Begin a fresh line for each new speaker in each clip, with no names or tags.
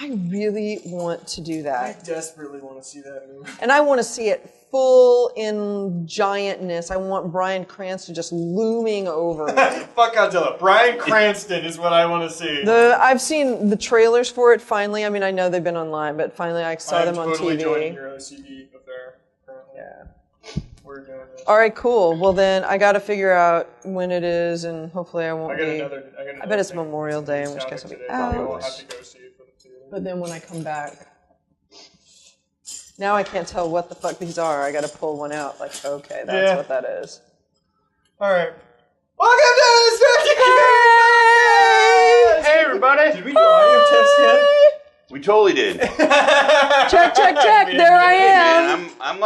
I really want to do that.
I desperately want to see that movie.
And I want to see it full in giantness. I want Bryan Cranston just looming over me.
Fuck Godzilla. Bryan Cranston is what I want to see.
I've seen the trailers for it finally. I mean, I know they've been online, but finally I saw them on TV.
I'm totally joining your OCD affair, apparently.
Yeah.
We're doing this.
All right, cool. Well, then I got to figure out when it is, and hopefully I won't be. I bet it's Memorial Day, in which case I'll be out.
We'll have to go see it for the two.
But then when I come back, now I can't tell what the fuck these are. I got to pull one out. Like, okay, that's what that is.
All right. Welcome to the Hey!
Hey, everybody.
Did we do audio test yet?
We totally did.
Check. There I am.
Man,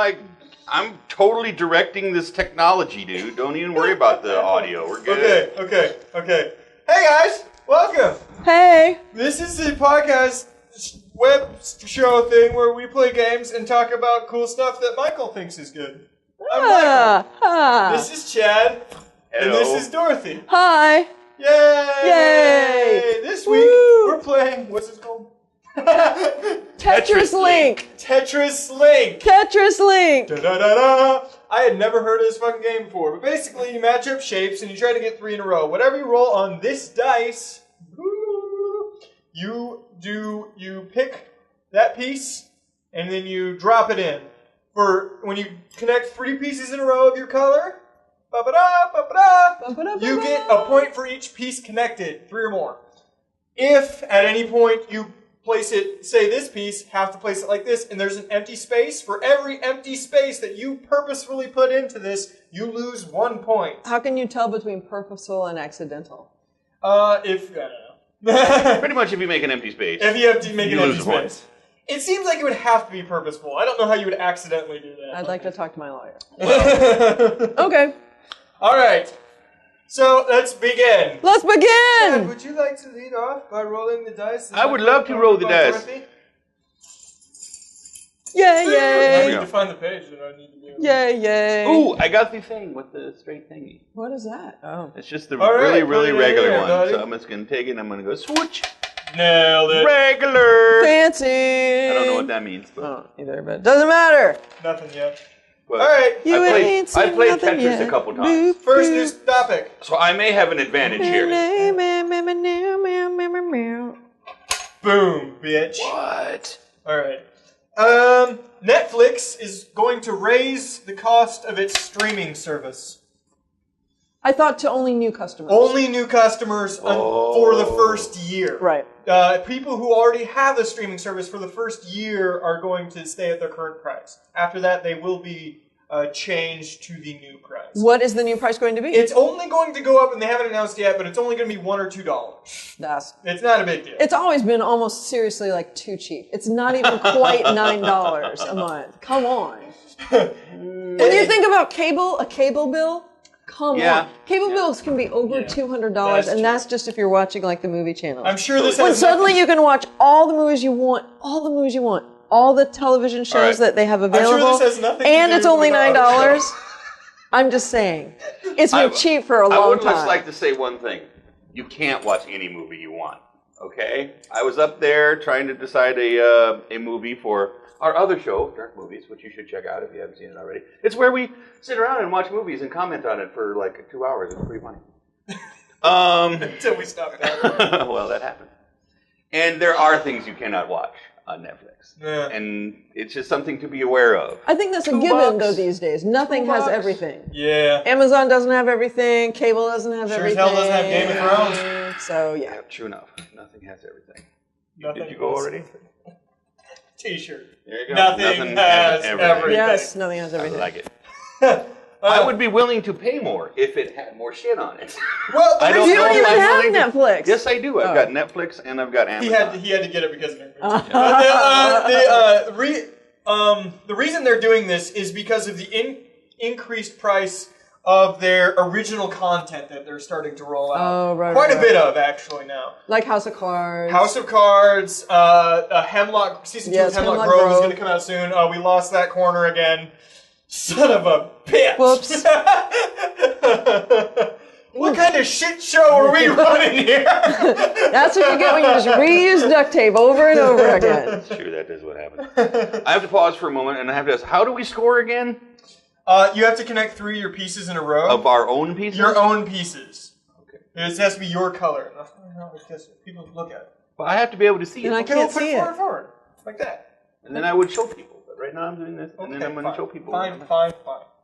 I'm totally directing this technology, dude. Don't even worry about the audio. We're good.
Okay. Hey, guys. Welcome.
Hey.
This is the podcast web show thing where we play games and talk about cool stuff that Michael thinks is good. I'm Michael. This is Chad.
Hello.
And this is Dorothy.
Hi.
Yay! This week we're playing, what's it called?
Tetris Link.
Tetris Link.
Tetris Link.
Da-da-da-da. I had never heard of this fucking game before, but basically you match up shapes and you try to get 3 in a row. Whatever you roll on this dice, you pick that piece and then you drop it in. For when you connect 3 pieces in a row of your color, you get a point for each piece connected, 3 or more. If at any point you place it, say this piece, have to place it like this, and there's an empty space, for every empty space that you purposefully put into this, you lose 1 point.
How can you tell between purposeful and accidental?
I don't know.
Pretty much if you make an empty space.
If you have to make an empty
lose a point.
space. It seems like it would have to be purposeful. I don't know how you would accidentally do that.
I'd like to talk to my lawyer.
Okay. All right. So let's begin.
Let's begin.
Chad, would you like to lead off by rolling the dice?
I would love to roll the dice.
Dorothy?
Yay.
I need to find the page that I need to do.
Yay.
Ooh, I got the thing with the straight thingy.
What is that? Oh.
It's just the
All right,
really
put it
regular
in,
one.
buddy.
So I'm just going to take it and I'm going to go switch.
Nailed it.
Regular.
Fancy.
I don't know what that means. But
Oh, either, but doesn't matter.
Nothing yet.
but
All right.
You
I played Tetris a couple times.
First news topic.
So I may have an advantage here.
Boom, bitch.
What?
All right. Netflix is going to raise the cost of its streaming service.
I thought to only new customers.
Only new customers for the first year.
Right.
People who already have a streaming service for the first year are going to stay at their current price. After that, they will be changed to the new price.
What is the new price going to be?
It's only going to go up, and they haven't announced yet, but it's only going to be $1 or $2. It's not a big deal.
It's always been almost seriously like too cheap. It's not even quite $9 a month. Come on. When you think about a cable bill, come on. Cable bills can be over $200, and that's just if you're watching like the movie channel.
I'm sure this
when
has
suddenly you can watch all the movies you want, all the television shows that they have available,
I'm sure this has nothing to
and
do
it's only
with our
$9.
show.
I'm just saying, it's been cheap for a long time.
I would just like to say one thing: you can't watch any movie you want. Okay? I was up there trying to decide a movie for our other show, Durnk Movies, which you should check out if you haven't seen it already. It's where we sit around and watch movies and comment on it for like 2 hours. It's pretty funny.
Until we stop it.
Well, that happened. And there are things you cannot watch on Netflix.
Yeah.
And it's just something to be aware of.
I think that's a given, though, these days. Nothing has everything.
Yeah.
Amazon doesn't have everything. Cable doesn't have everything.
Sure as hell doesn't have Game of Thrones.
So, yeah.
True enough. Nothing has everything.
Nothing
Did you go already?
T-shirt.
There you go.
Nothing has everything.
Yes, nothing has everything.
I like it. I would be willing to pay more if it had more shit on it.
Well,
I don't
you
know
don't
if
even
I'm
have
willing to-
Netflix.
Yes, I do. I've got Netflix and I've got Amazon.
he had to get it because of it. The reason they're doing this is because of the increased price of their original content that they're starting to roll out.
Oh, right.
Quite a bit of, actually, now.
Like House of Cards.
House of Cards, Hemlock, Season 2 of Hemlock Grove is going to come out soon. We lost that corner again. Son of a bitch!
Whoops.
What kind of shit show are we running here?
That's what you get when you just reuse duct tape over and over again.
Sure, that is what happens. I have to pause for a moment, and I have to ask, how do we score again?
You have to connect 3 of your pieces in a row.
Of our own pieces?
Your own pieces.
Okay.
It has to be your color. People look at it.
Well, I have to be able to see it.
And I can't see it.
Forward. Like that.
And then I would show people. But right now I'm doing this, and then I'm going to show people.
Fine.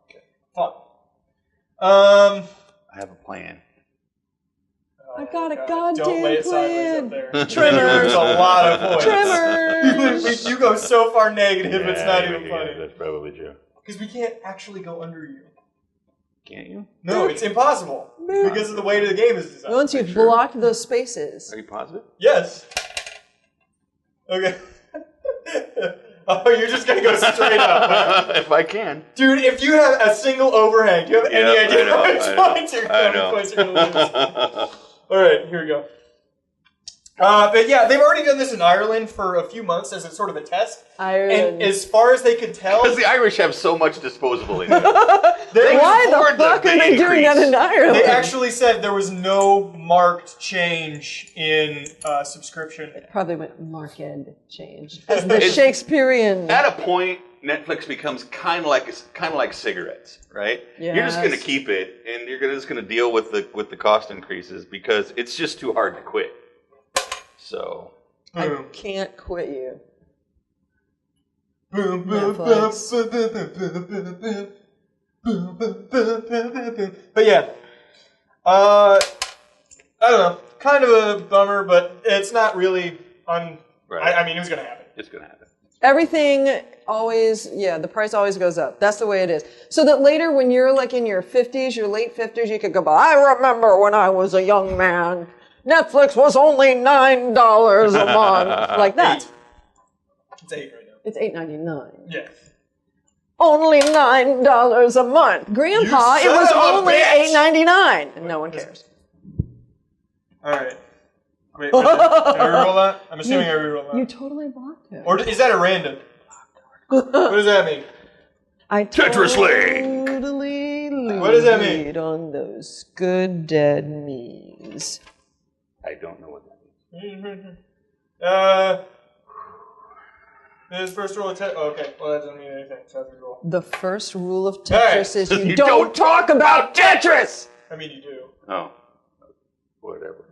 Okay. Fun.
I have a plan.
I've got a goddamn
Don't lay it
plan.
sideways up there.
Trimmers.
There's a lot of points.
Trimmers.
You go so far negative, it's not even funny.
That's probably true.
Because we can't actually go under you.
Can't you?
No, it's impossible. Because of the way the game is designed.
Once you've blocked those spaces.
Are you positive?
Yes. Okay. Oh, you're just going to go straight up.
If I can.
Dude, if you have a single overhang, do you have any idea how much points you're going to lose? All right, here we go. But yeah, they've already done this in Ireland for a few months as a sort of a test.
Ireland.
And as far as they could tell...
Because the Irish have so much disposable income.
Why the fuck are they doing that in Ireland?
They actually said there was no marked change in subscription.
It probably went marked change. As the Shakespearean...
At a point, Netflix becomes kind of like cigarettes, right?
Yes.
You're just going to keep it, and you're just going to deal with the cost increases because it's just too hard to quit. So
I can't quit you.
But yeah, I don't know. Kind of a bummer, but it's not really Right. I mean, it was going to happen.
It's going to happen.
Everything always, the price always goes up. That's the way it is. So that later when you're like in your 50s, your late 50s, you could go, I remember when I was a young man. Netflix was only $9 a month. Like that.
It's 8 right now.
It's $8.99.
Yeah.
Only $9 a month. Grandpa, it was only $8.99. And no one cares.
Alright. Wait, did I reroll that? I'm assuming I reroll that.
You totally blocked it.
Or is that a random? What does that mean?
I
Tetris Link.
totally
What does that mean?
on those good dead me's.
I don't know what that means.
This first rule of Tetris. Oh, okay. Well, that doesn't mean anything. So I have to roll.
The first rule of Tetris is you,
You
don't talk about Tetris!
I mean, you do.
Oh. Whatever.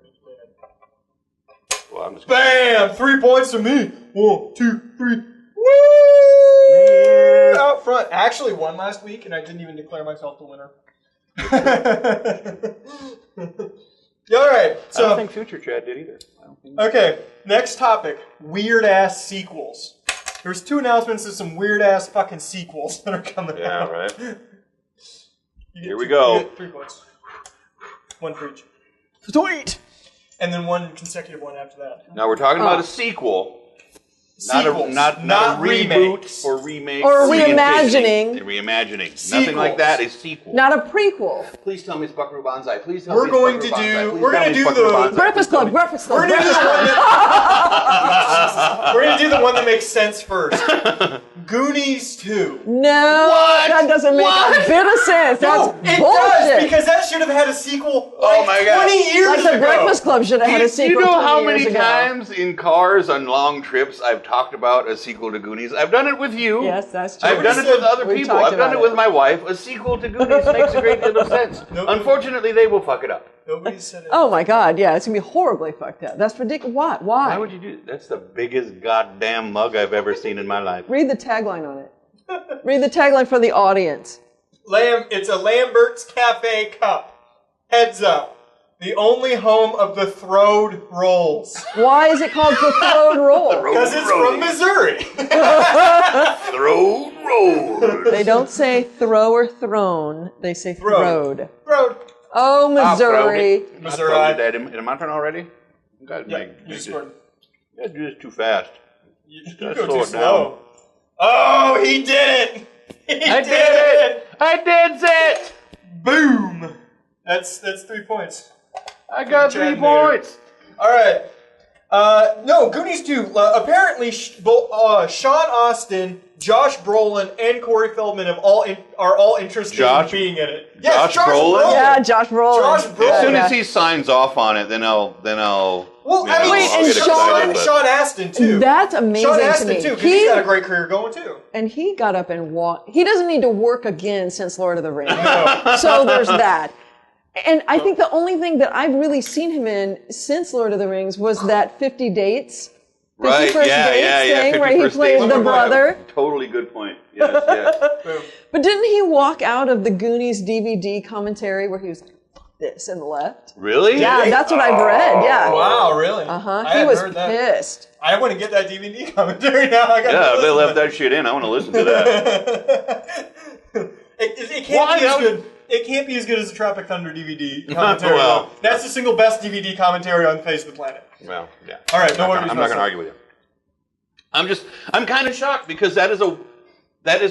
Well, I'm just
Bam! 3 points to me. 1, 2, 3. Woo!
Man.
Out front. I actually won last week, and I didn't even declare myself the winner. All right. So
I don't think Future Chad did either.
okay. Next topic: weird ass sequels. There's 2 announcements of some weird ass fucking sequels that are coming out.
Yeah, right. Here we
You
go.
get 3 points. 1 for each.
Sweet!
And then 1 consecutive one after that.
Now we're talking about a sequel.
Sequels,
Not a
remakes.
reboot or remake.
Or
reenvisioning.
reimagining.
Reimagining.
Sequels.
Nothing like that is sequel.
Not a prequel.
Please tell me it's Buckaroo Banzai. Please tell
We're
me it's
going to
Buckaroo Banzai.
do-
Please
we're
tell
gonna
me
do
it's Buckaroo
the-
Banzai.
Breakfast Club, Breakfast Club.
We're gonna do the one that. We're gonna do the one that makes sense first. Goonies 2.
No,
What?
that doesn't make
What?
a bit of sense. That's
No, it
bullshit.
does because that should have had a sequel.
Oh my God.
20 years
Like
ago.
the Breakfast Club should have had a
Do
sequel.
you know
20
how
years
many
ago.
times in cars on long trips I've talked about a sequel to Goonies? I've done it with you.
Yes, that's true.
I've done it with other
We
people.
talked
I've done
about
it with my wife. A sequel to Goonies makes a great deal of sense.
Nobody-
Unfortunately, they will fuck it up.
Nobody said it.
Oh my God, yeah, it's gonna be horribly fucked up. That's ridiculous. What? Why?
Why would you do that? That's the biggest goddamn mug I've ever seen in my life.
Read the tagline on it. Read the tagline for the audience.
It's a Lambert's Cafe cup. Heads up. The only home of the throwed rolls.
Why is it called the Throwed Roll?
Because it's from Missouri.
Throw roll.
They don't say throw or thrown. They say throwed.
Throwed.
Oh, Missouri.
Missouri.
I told you that. Am I turn already? You guys
Yeah,
make
you
you
scored.
guys do this too fast.
You
Gotta
go
slow
too
it
slow. Oh, he did it! He
I did it! I did it!
Boom! That's 3 points.
I got 3
Chad
points.
All right. No, Goonies 2. Apparently, Sean Astin, Josh Brolin, and Corey Feldman are all interested in being in it. Yes,
Josh Brolin?
Yeah, Josh Brolin.
Josh Brolin.
As soon as he signs off on it, then I'll.
Well, I mean,
I'll get excited, but-
Sean Astin too.
That's amazing
Sean
to
Astin
me.
too, because he's got a great career going too.
And he got up and walked. He doesn't need to work again since Lord of the Rings. So there's that. And I think the only thing that I've really seen him in since Lord of the Rings was that 50 Dates. 51st Dates thing where he plays the brother.
Totally good point. Yes, yes.
But didn't he walk out of the Goonies DVD commentary where he was like, fuck this and left?
Really?
Yeah, that's what I've read. Yeah.
Wow, really?
He was pissed.
I want to get that DVD commentary now.
If they left that shit in, I want to listen to that.
It can't be as good. It can't be as good as the Tropic Thunder DVD commentary.
Well,
that's the single best DVD commentary on the face of the planet.
Well, yeah.
All right,
I'm not going to argue with you. I'm kind of shocked because that is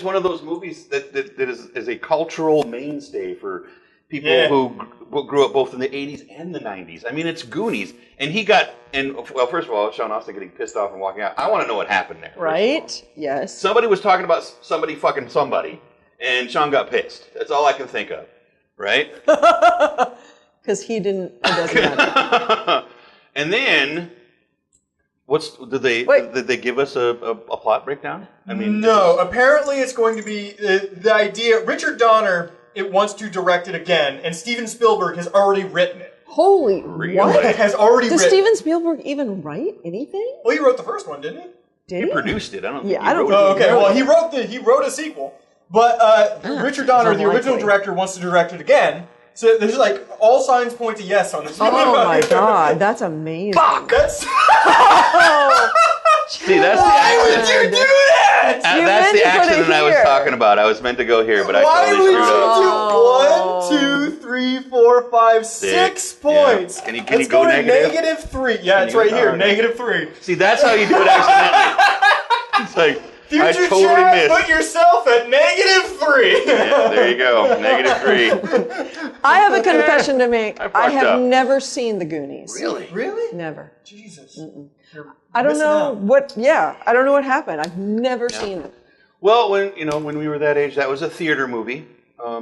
one of those movies that is a cultural mainstay for people who grew up both in the 80s and the 90s. I mean, it's Goonies. And first of all, Sean Astin getting pissed off and walking out. I want to know what happened there.
Right? Yes.
Somebody was talking about somebody fucking somebody, and Sean got pissed. That's all I can think of. Right?
Because he didn't, it doesn't matter.
And then, did they give us a plot breakdown? I mean,
no. Apparently, it's going to be the idea. Richard Donner wants to direct it again, and Steven Spielberg has already written it.
Holy what?
Has already written.
Does Steven Spielberg even write anything?
Well, he wrote the first one, didn't he?
Did he?
Produced it. I don't.
Yeah, I don't.
Oh, okay. Well, he wrote a sequel, but Richard Donner, the original director, wants to direct it again. So there's like all signs point to yes on this.
Oh my god, that's amazing.
Fuck! That's.
See, that's the accident.
Why would you do that?
That's the accident I was talking about. I was meant to go here, but I totally screwed up. 1, 2, 3, 4, 5, 6 points. Yeah. Can you go negative?
-3. Yeah, it's right here. -3.
See, that's how you do it accidentally. It's like.
Future
I totally
chat,
missed.
put yourself at -3.
Yeah, there you go. -3.
I have a confession to make. I have
up.
never seen the Goonies.
Really?
Never.
Jesus.
I don't know what. Yeah, I don't know what happened. I've never seen it.
Well, when we were that age, that was a theater movie.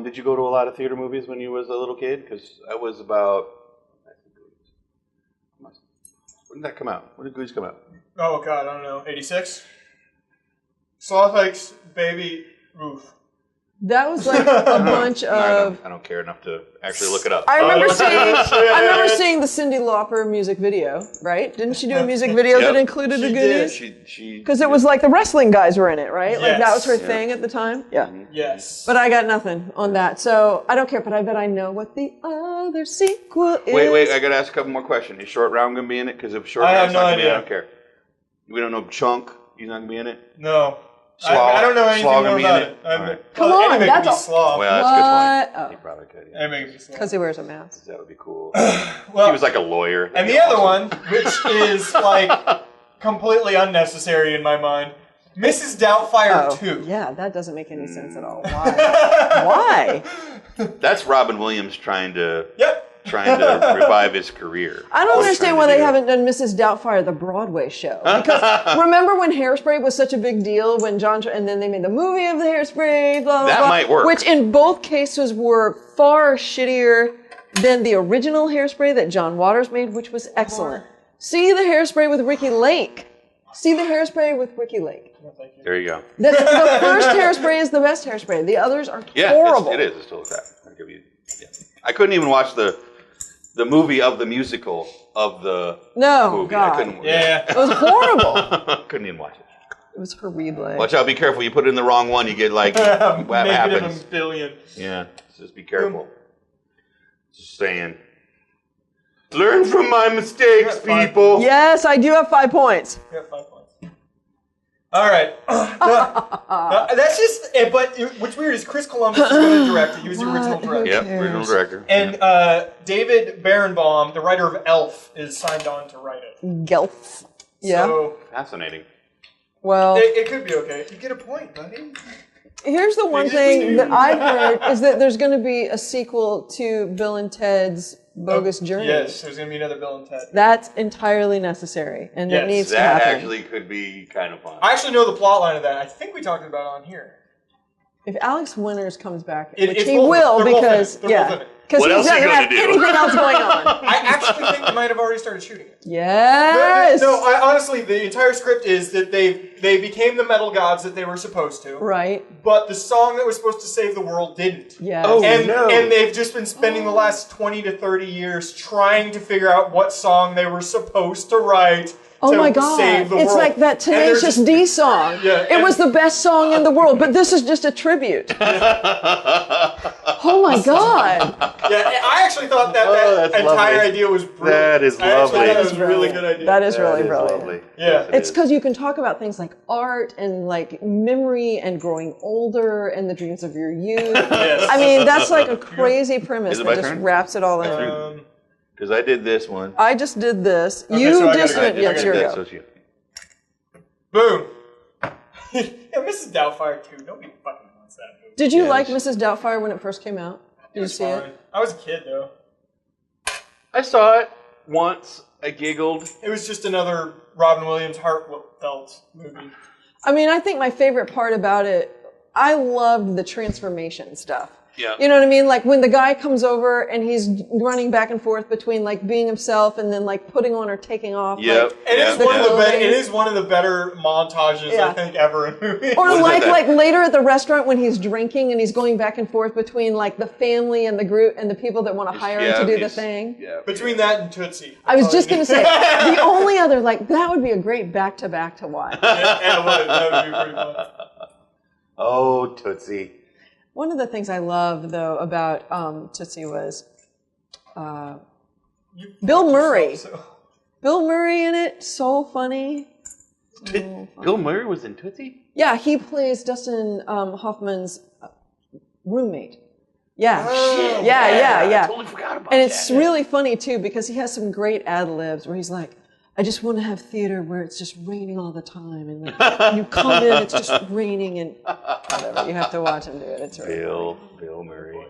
Did you go to a lot of theater movies when you was a little kid? Because I was about. When did that come out? When did Goonies come out?
Oh God, I don't know. 86. Slothwake's Baby Roof.
That was like a bunch of.
I don't care enough to actually look it up.
I remember seeing the Cyndi Lauper music video. Right? Didn't she do a music video that included the Goonies? Because it was like the wrestling guys were in it, right? Like that was her thing at the time. Yeah.
Yes.
But I got nothing on that, so I don't care. But I bet I know what the other sequel is.
Wait! I gotta ask a couple more questions. Is Short Round gonna be in it? Because if Short Round's not gonna be in it, I don't care. We don't know Chunk. He's not gonna be in it.
No. I don't know anything more about it.
Come on, that's a
Well, that's a good point. He probably could. Yeah.
Because he wears a mask.
That would be cool.
Well,
he was like a lawyer.
And the other one, which is like completely unnecessary in my mind, Mrs. Doubtfire 2.
Yeah, that doesn't make any sense at all. Why? Why?
That's Robin Williams trying to revive his career.
I don't understand why they haven't done Mrs. Doubtfire, the Broadway show. Because remember when Hairspray was such a big deal when and then they made the movie of the Hairspray, blah, blah,
that
blah.
might work.
Which in both cases were far shittier than the original Hairspray that John Waters made, which was excellent. See the Hairspray with Ricky Lake. See the Hairspray with Ricky Lake.
There you go.
The first Hairspray is the best Hairspray. The others are horrible.
It is. It's still crap. I couldn't even watch the movie of the musical of the movie.
God.
I couldn't.
It was horrible.
Couldn't even watch it.
It was horrible.
Watch out! Be careful. You put it in the wrong one, you get like what happens?
-1 billion.
Yeah, just be careful. Just saying. Learn from my mistakes, people.
Yes, I do have 5 points.
You have 5 points. All right. That's just. But what's weird is Chris Columbus is going to direct it. He was the original director.
Yep, original director.
And David Barenbaum, the writer of Elf, is signed on to write it.
Gelf. Yeah.
So,
fascinating.
Well,
it could be okay. You get a point, buddy.
Here's the one thing that I've heard is that there's going to be a sequel to Bill and Ted's Bogus Journey.
Yes, there's going to be another Bill and Ted.
That's entirely necessary, and
Yes.
it needs to
That
happen.
actually could be kind of fun.
I actually know the plot line of that. I think we talked about it on here.
If Alex Winters comes back,
It-
which
it's
he
both-
will,
they're both in it.
because
They're both in it.
because
What
he
else
doesn't
are you gonna
have
do?
anything else going on.
I actually think they might have already started shooting it.
Yes.
No, honestly, the entire script is that they became the metal gods that they were supposed to.
Right.
But the song that was supposed to save the world didn't.
Yes.
Oh,
And
no.
and they've just been spending the last 20 to 30 years trying to figure out what song they were supposed to write
Oh
to
my God!
save the
It's
world.
like that
And they're
Tenacious
just-
D song.
Yeah,
it
and-
was the best song in the world, but this is just a tribute. Oh my God!
Yeah, I actually thought that
that's
entire
lovely.
idea was brilliant.
That is
I actually
lovely.
thought
That
that
is
was a really
brilliant.
good idea.
That is really
That is
brilliant.
lovely.
Yeah.
Yes, it
It's
is.
because you can talk about things like art and like memory and growing older and the dreams of your youth.
Yes.
I mean, that's like a crazy premise
Is it
that
my
just
turn?
wraps it all in.
Because I did this one.
I just did this.
Okay,
You
so I
just
gotta-
did. Yes,
I
here we
That's
go.
so cute.
Boom. Yeah, Mrs. Doubtfire 2. Nobody fucking wants that movie.
Did you
Yes.
like Mrs. Doubtfire when it first came out? Did you
was
see it?
fine. I was a kid, though.
I saw it once. I giggled.
It was just another Robin Williams heartfelt movie.
I mean, I think my favorite part about it, I loved the transformation stuff.
Yeah.
You know what I mean? Like when the guy comes over and he's running back and forth between like being himself and then like putting on or taking off.
Yep.
Like,
It is
Yeah.
one of the
clothing.
it is one of the better montages
Yeah.
I think ever in movies.
or
is
like
that?
like later at the restaurant when he's drinking and he's going back and forth between like the family and the group and the people that want to hire him to do the
he's-
thing.
Yeah.
Between that and Tootsie.
I was just going to say, the only other, like, that would be a great back-to-back to watch.
Yeah, that would be pretty fun.
Oh, Tootsie.
One of the things I love, though, about Tootsie was
You
Bill
fucked
Murray.
yourself, so-
Bill Murray in it, so funny.
Bill Murray was in Tootsie?
Yeah, he plays Dustin Hoffman's roommate. Yeah.
Oh,
yeah.
I totally forgot about
And it's
that.
really funny, too, because he has some great ad-libs where he's like, I just want to have theater where it's just raining all the time. And like, you come in, it's just raining and whatever. You have to watch him do it. It's really
Bill Murray.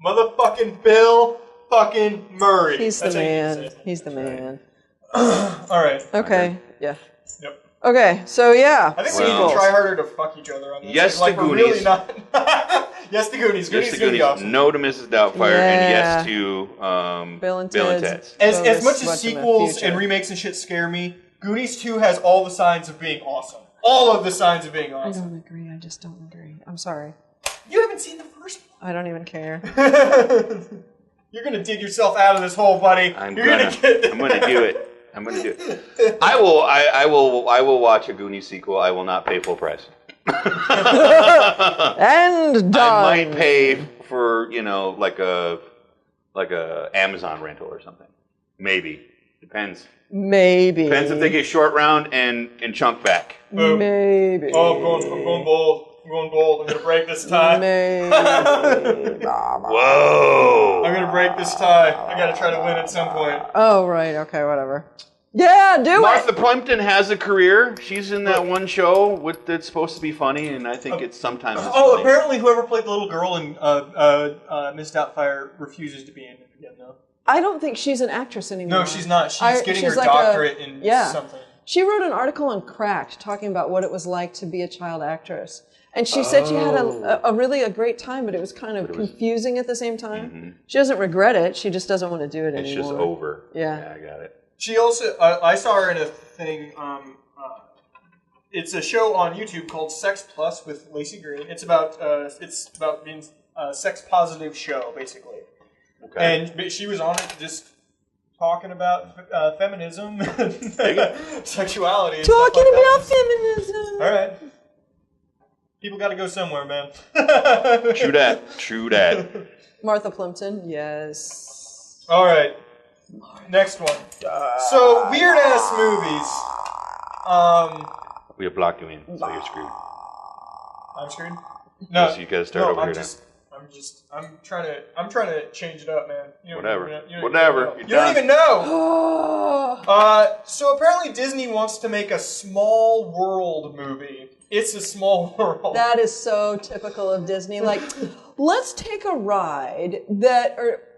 Motherfucking Bill fucking Murray.
He's the
That's how you
man.
say it.
He's the man.
All right.
Okay. Yeah.
Yep.
Okay. So yeah.
I think we need
Sequels.
to try harder to fuck each other on this.
Yes
like
to
we're really
Goonies.
not. Yes to Goonies.
Yes
Goonies
to
is gonna be
Goonies.
awesome.
No to Mrs. Doubtfire.
Yeah.
And yes to
Bill and
Bill and
Ted's.
Ted's.
As
Bonus
much as
Watch in the
sequels
future.
and remakes and shit scare me, Goonies 2 has all the signs of being awesome. All of the signs of being
I
awesome.
don't agree. I just don't agree. I'm sorry.
You haven't seen the first
I don't even care.
one. You're gonna dig yourself out of this hole, buddy.
I'm
You're
gonna do it. I'm gonna do it. I will watch a Goonies sequel. I will not pay full price.
And done.
I might pay for, like a Amazon rental or something. Maybe. Depends.
Maybe.
Depends if they get short round and chunk back.
Boom.
Maybe.
Oh, I'm going bold. I'm going bold. I'm gonna break this tie.
Maybe.
Whoa!
I'm gonna break this tie. I gotta try to win at some point.
Oh, right. Okay, whatever. Yeah, do
Martha
it.
Plimpton has a career. She's in that one show that's supposed to be funny, and I think it's sometimes. It's
Oh,
funny.
apparently whoever played the little girl in Miss Doubtfire refuses to be in it again, though.
I don't think she's an actress anymore.
No, she's not. She's getting her
she's like
doctorate in
yeah.
something.
She wrote an article on Cracked talking about what it was like to be a child actress. And she said she had a really great time, but it was kind of confusing at the same time. She doesn't regret it. She just doesn't want to do it
It's
anymore.
just over.
Yeah.
I got it.
She also, I saw her in a thing. It's a show on YouTube called Sex Plus with Lacey Green. It's about being a sex positive show, basically.
Okay.
But she was on it just talking about feminism, and sexuality. And
Talking
stuff like
about
that.
feminism.
All right. People got to go somewhere, man.
True that. True that.
Martha Plimpton, yes.
All right. Next one. So weird ass movies.
We have blocked you in, so you're screwed.
I'm screwed. No,
So you gotta start over
I'm
here
just, I'm I'm trying to change it up, man.
Whatever.
You don't even know. So apparently Disney wants to make a Small World movie. It's a Small World.
That is so typical of Disney. Like, let's take a ride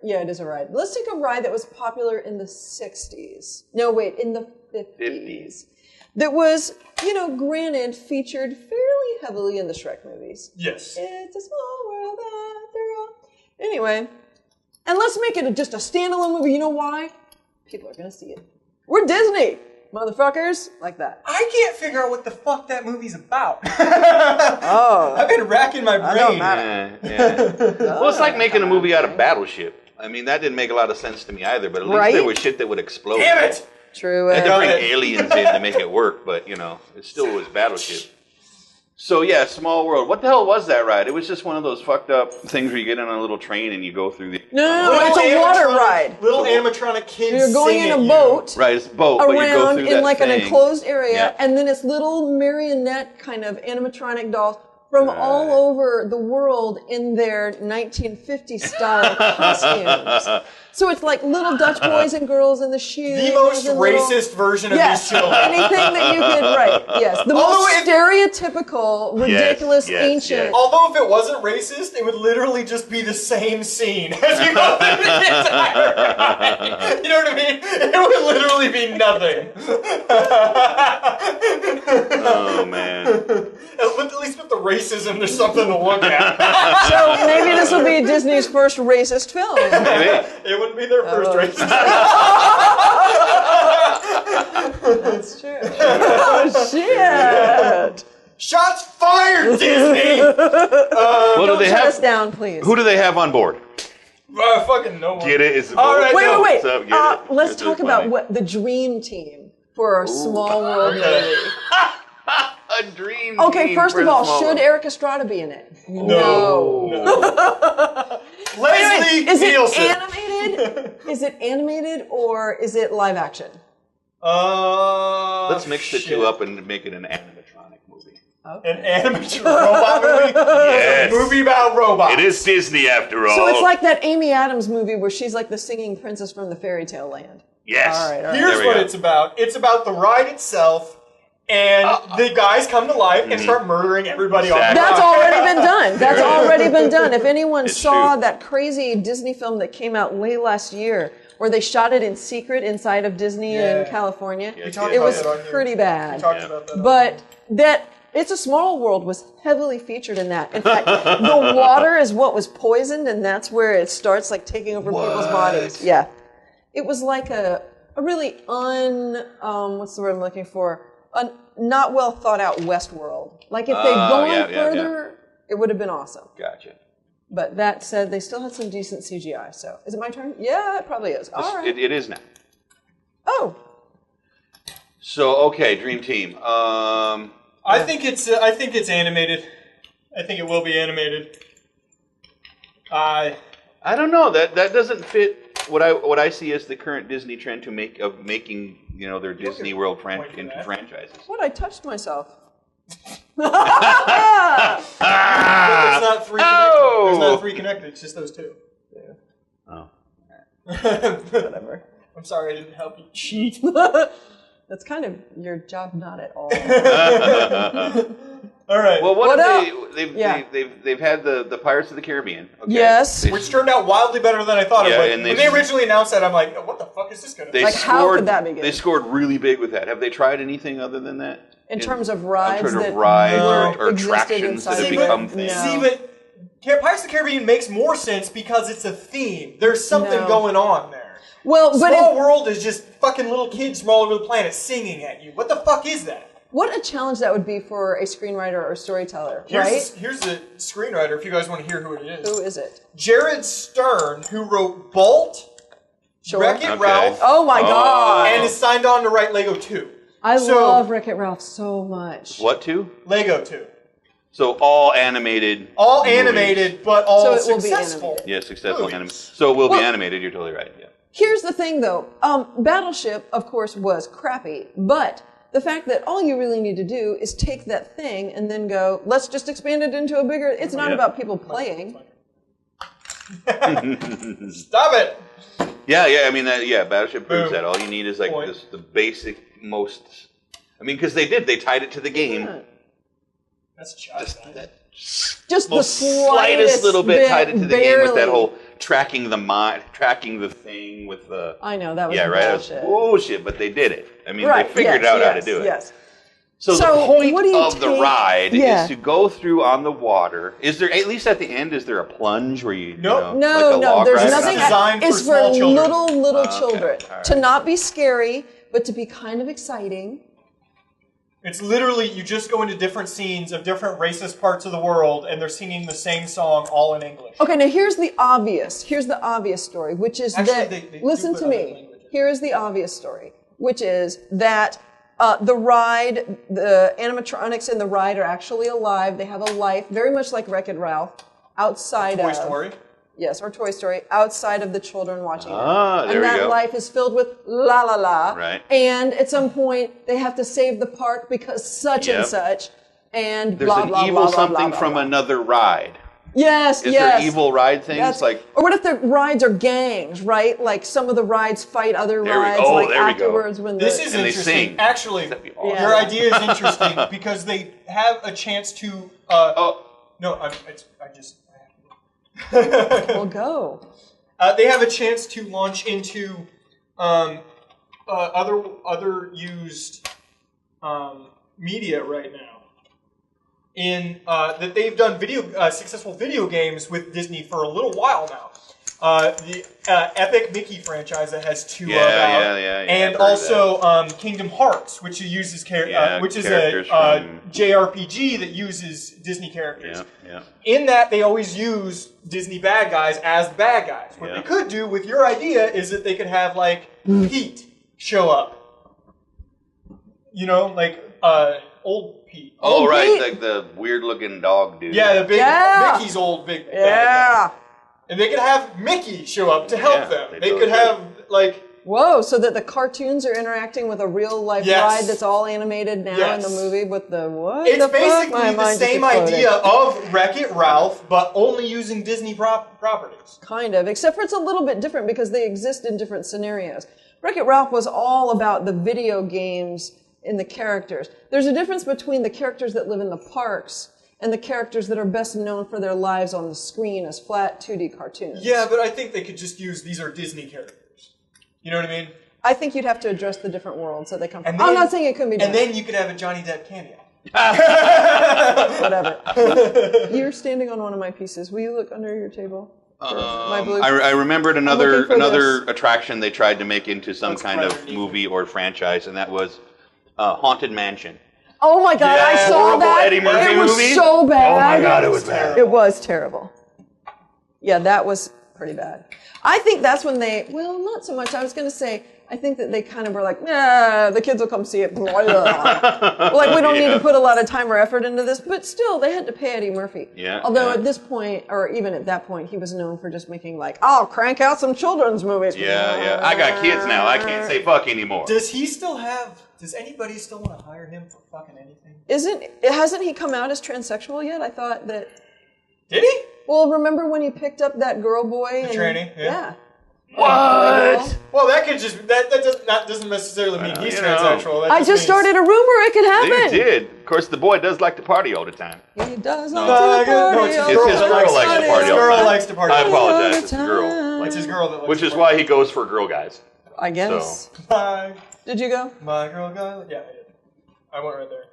it is a ride. Let's take a ride that was popular in the 60s. No, wait, in the 50s. That was, granted, featured fairly heavily in the Shrek movies.
Yes.
It's a small world after all. Anyway, and let's make it just a standalone movie. You know why? People are going to see it. We're Disney, motherfuckers. Like that.
I can't figure out what the fuck that movie's about.
Oh.
I've been racking my brain.
Yeah. Well, it's like making a movie out of Battleship. I mean, that didn't make a lot of sense to me either, but at least there was shit that would explode.
Damn it!
True.
They had to bring aliens in to make it work, but, it still was Battleship. So, yeah, Small World. What the hell was that ride? It was just one of those fucked up things where you get on a little train and you go through the...
No, it's a water ride.
Little animatronic kids
You're going in a boat.
Right, it's a boat, but you go through that
in like an enclosed area, and then it's little marionette kind of animatronic dolls from all over the world in their 1950s style costumes. So it's like little Dutch boys and girls in the shoes.
The most racist version of these children.
Anything that you could, right, yes. The most stereotypical, ridiculous, ancient.
Yes. Although if it wasn't racist, it would literally just be the same scene as you go through the entire ride. You know what I mean? It would literally be nothing.
Oh, man.
At least with the racism, there's something to look at.
So maybe this will be Disney's first racist film.
Maybe.
It wouldn't be their first racist.
That's true. Oh, shit.
Shots fired, Disney!
Don't
shut us down, please.
Who do they have on board?
Fucking no one.
Get it? It's
all right.
Wait. Let's
It's
talk
really
about
funny.
what the dream team for our Small World movie.
A dream.
Okay,
team
first
for
of
the
all,
Small
should
World.
Eric Estrada be in it?
No. Leslie
Is
Nielsen.
it animated? Is it animated or is it live action?
Let's mix the two up and make it an animatronic movie.
Okay.
An animatronic robot movie?
Yes.
A movie about robots.
It is Disney after all.
So it's like that Amy Adams movie where she's like the singing princess from the fairy tale land.
Yes.
All right.
Here's what it's about. It's about the ride itself, and the guys come to life and start murdering everybody on the ride.
That's already been done. That's already been done. If anyone saw
true.
that crazy Disney film that came out late last year, where they shot it in secret inside of Disney in California,
Yes,
it was pretty bad.
We talked about that.
But It's a Small World was heavily featured in that. In fact, the water is what was poisoned, and that's where it starts like taking over people's bodies. Yeah, it was like a really what's the word I'm looking for? A not well thought out Westworld. Like if they'd gone further, it would have been awesome.
Gotcha.
But that said, they still had some decent CGI. So is it my turn? Yeah, it probably is. All right.
It is now.
Oh.
So okay, Dream Team.
I think it's animated. I think it will be animated.
I don't know. That doesn't fit what I see as the current Disney trend making their Disney World into franchises.
What? I touched myself.
There's not three connected. There's not three connected. It's just those two.
Yeah.
Oh.
Whatever.
I'm sorry I didn't help you cheat.
That's kind of your job, not at all.
All right.
Well, they've had the Pirates of the Caribbean. Okay?
Yes.
Which turned out wildly better than I thought it would.
and
When they originally announced that, I'm like, what the fuck is this going to be?
How could that be good?
They scored really big with that. Have they tried anything other than that?
In terms of rides
or
that
attractions that have become things.
See, but Pirates of the Caribbean makes more sense because it's a theme. There's something going on there.
Well,
Small World is just fucking little kids from all over the planet singing at you. What the fuck is that?
What a challenge that would be for a screenwriter or storyteller,
Here's the screenwriter, if you guys want to hear who it is.
Who is it?
Jared Stern, who wrote Bolt, Wreck-It Ralph,
oh my God,
and is signed on to write Lego 2.
I love Wreck-It Ralph so much.
What 2?
Lego 2.
So all animated.
All
movies.
animated, but all
So it will be
successful.
animated.
Yeah, successful animated. So it will be animated. You're totally right. Yeah.
Here's the thing, though. Battleship, of course, was crappy, but the fact that all you really need to do is take that thing and then go, let's just expand it into a bigger... It's not about people playing.
Stop it!
Yeah, I mean, Battleship proves
Boom.
that. All you need is like this, the basic, most. I mean, because they tied it to the game.
That's just
Just the
slightest little bit tied it to the
barely.
game with that whole tracking the thing with the.
I know, that was
right.
bullshit.
That was bullshit, but they did it. I mean,
Right,
they figured out how to do it.
Yes.
So the point
what do you
of the ride
Yeah.
is to go through on the water. Is there, at least at the end, is there a plunge where you?
Nope.
No, there's
ride?
nothing.
It's designed
It's
for small children.
little children.
All
To
right.
not be scary, but to be kind of exciting.
It's literally, you just go into different scenes of different racist parts of the world, and they're singing the same song, all in English.
Okay, now here's the obvious story, which is
Actually,
that,
they do
listen
put
to
other
me,
languages.
here is the obvious story, which is that the ride, the animatronics in the ride are actually alive. They have a life, very much like Wreck-It Ralph, outside
Toy
of...
Story.
Yes, or Toy Story, outside of the children watching them.
There
and
we
that
go.
life is filled with la la la.
Right.
And at some point, they have to save the park because such and
Yep.
such. And
There's
blah,
an
blah,
evil
blah, blah,
something
blah,
from
blah.
another ride.
Yes,
Is
yes.
there evil ride things
That's-
like?
Or what if the rides are gangs, right? Like some of the rides fight other
There we-
rides,
oh,
like
there we go.
afterwards when
This
the...
is
And they
interesting.
sing.
Actually,
That'd be awesome.
your idea is interesting because they have a chance to. No, I just.
Well, go.
They have a chance to launch into other used media right now. In that they've done successful video games with Disney for a little while now. The Epic Mickey franchise that has two
Yeah,
and
I've heard
also Kingdom Hearts, which uses which is a
characters from-
JRPG that uses Disney characters.
Yeah.
In that, they always use Disney bad guys as the bad guys. What they could do with your idea is that they could have like Pete show up. You know, like old Pete.
Oh, right,
Pete.
like the weird-looking dog dude.
Yeah, the big
Yeah.
Mickey's old big bad guy.
Yeah.
And they could have Mickey show up to help
Yeah,
them.
they
They
totally
could have like
Whoa, so that the cartoons are interacting with a real life
Yes.
ride that's all animated now
Yes.
in the movie with the what?
it's
the fuck?
basically
My
the
mind just
same
exploded.
idea of Wreck-It Ralph, but only using Disney properties.
Kind of, except for it's a little bit different because they exist in different scenarios. Wreck-It Ralph was all about the video games and the characters. There's a difference between the characters that live in the parks and the characters that are best known for their lives on the screen as flat 2D cartoons.
Yeah, but I think they could just use these are Disney characters. You know what I mean?
I think you'd have to address the different worlds that they come from.
And
I'm
then-
not saying it couldn't be done.
And then you could have a Johnny Depp cameo.
Whatever. You're standing on one of my pieces. Will you look under your table? My blue?
I remembered
looking
another
for
attraction they tried to make into some
That's
kind of
Predator.
movie or franchise, and that was Haunted Mansion.
Oh my God, I
Yeah,
saw
horrible
that.
Eddie Murphy
it was
movie?
so bad.
Oh my God, it was bad.
It was terrible. Yeah, that was pretty bad. I think that's when they, well, not so much. I was going to say, I think that they kind of were like, yeah, the kids will come see it. Like, we don't need to put a lot of time or effort into this. But still, they had to pay Eddie Murphy.
Yeah,
Although
yeah.
at this point, or even at that point, he was known for just making like, I'll crank out some children's movies.
Yeah. I got kids now. I can't say fuck anymore.
Does anybody still want to hire him for fucking anything?
Hasn't he come out as transsexual yet? I thought that.
Did he?
Well, remember when he picked up that girl boy?
The tranny, yeah.
What?
Well, that could just that doesn't necessarily mean he's
you know.
transsexual. That
I just
means-
started a rumor it could happen.
They did. Of course, the boy does like to party all the time.
He does
No,
like to party.
it's his
all
girl.
the
His
time.
girl likes to party
His
all the
girl
time.
likes to party.
I
all the
apologize. It's his girl.
It's his girl that likes
Which
to
is
party.
why he goes for girl guys.
I guess.
My
Did you go?
girl guy. Yeah, I did. I went right there.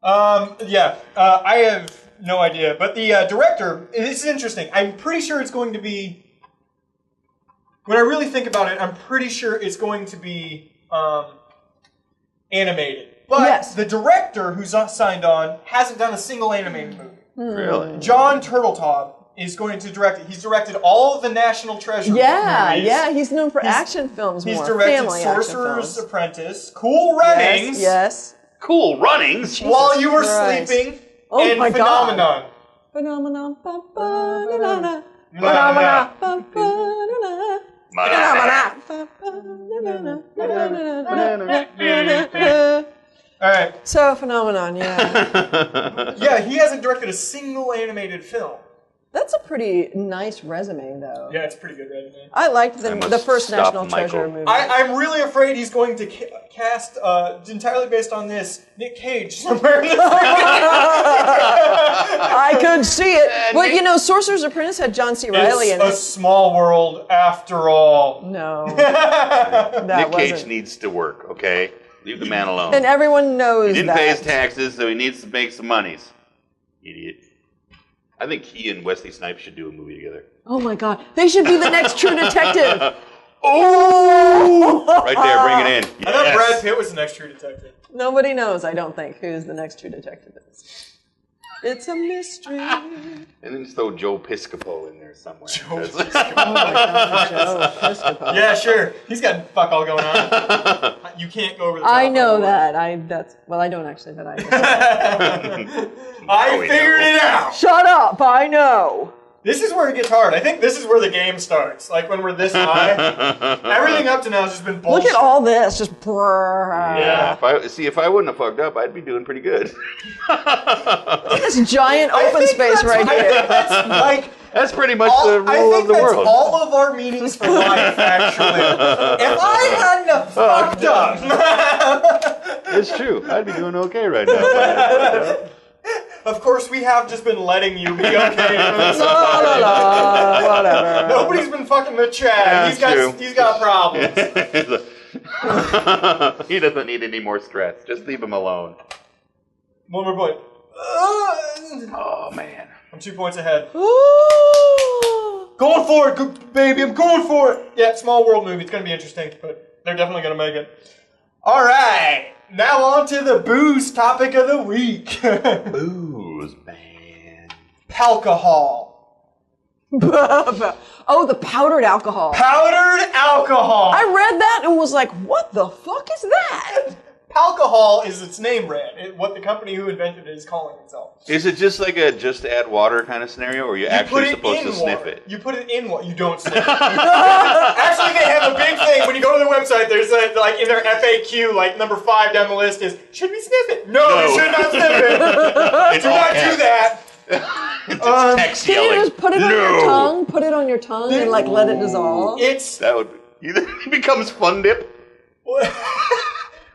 I have no idea, but the director. This is interesting. I'm pretty sure it's going to be. When I really think about it, I'm pretty sure it's going to be animated. But
Yes.
the director who's signed on hasn't done a single animated movie.
Really?
John Turteltaub is going to direct it. He's directed all of the National Treasure
Yeah,
movies.
yeah. He's known for action films
He's
more.
directed
Family action
Sorcerer's
films.
Apprentice, Cool Runnings,
Yes.
Cool runnings.
While You Were
Christ.
Sleeping,
Oh
and
my God.
Phenomenon.
Phenomenon. Ba, ba, na, na, na.
Nah,
Phenomena. Ba, ba, na, na.
Ma-da.
Ba, ba, na, na, na, na, na, na, na.
All right.
So, Phenomenon, yeah.
Yeah, he hasn't directed a single animated film.
That's a pretty nice resume, though.
Yeah, it's a pretty good resume.
I liked the first
stop
National
Michael.
Treasure movie.
I'm really afraid he's going to cast, entirely based on this, Nick Cage somewhere in this movie.
I could see it. But, you know, Sorcerer's Apprentice had John C. Reilly in
It's a
it.
small world after all.
No. That
Nick Cage
wasn't.
needs to work, okay? Leave the man alone.
And everyone knows
He didn't
that.
pay his taxes, so he needs to make some monies. Idiot. I think he and Wesley Snipes should do a movie together.
Oh my God. They should be the next True Detective.
Oh! Right there, bring it in.
I thought
Yes.
Brad Pitt was the next True Detective.
Nobody knows, I don't think, who's the next True Detective is. It's a mystery.
And then just throw Joe Piscopo in there somewhere.
Joe
Oh my God, Joe Piscopo.
Yeah, sure. He's got fuck all going on. You can't go over the top.
I know
of it.
that. I don't actually, but I know.
I figured it out.
Shut up, I know.
This is where it gets hard. I think this is where the game starts. Like when we're this high. Everything up to now has just been bullshit.
Look at all this, just brrr.
Yeah.
If I wouldn't have fucked up, I'd be doing pretty good.
This giant open space right here.
That's like
That's pretty much the rule of the world.
That's all of our meanings for life, actually. If I hadn't have fucked up.
It's true. I'd be doing okay right now.
Of course, we have just been letting you be okay.
La, la, la, whatever.
Nobody's been fucking with Chad.
Yeah,
He's got problems.
He doesn't need any more stress. Just leave him alone.
One more point.
Oh, man.
I'm 2 points ahead.
Ooh.
Going for it, good baby. I'm going for it. Yeah, small world movie. It's going to be interesting, but they're definitely going to make it. All right. Now on to the booze topic of the week.
Booze, man.
Alcohol.
Oh, the powdered alcohol.
Powdered alcohol.
I read that and was like, what the fuck is that?
Alcohol is its name read. What the company who invented it is calling itself.
Is it just like a just add water kind of scenario, or are you actually supposed to sniff it?
You put it in water. You don't sniff it. Actually, they have a big thing. When you go to their website, there's like in their FAQ, like number 5 down the list is, should we sniff it? No, you should not sniff it. Do not do that.
It's text
Can
yelling.
you just put it on your tongue? Put it on your tongue and like let it dissolve?
It's
It becomes Fun Dip.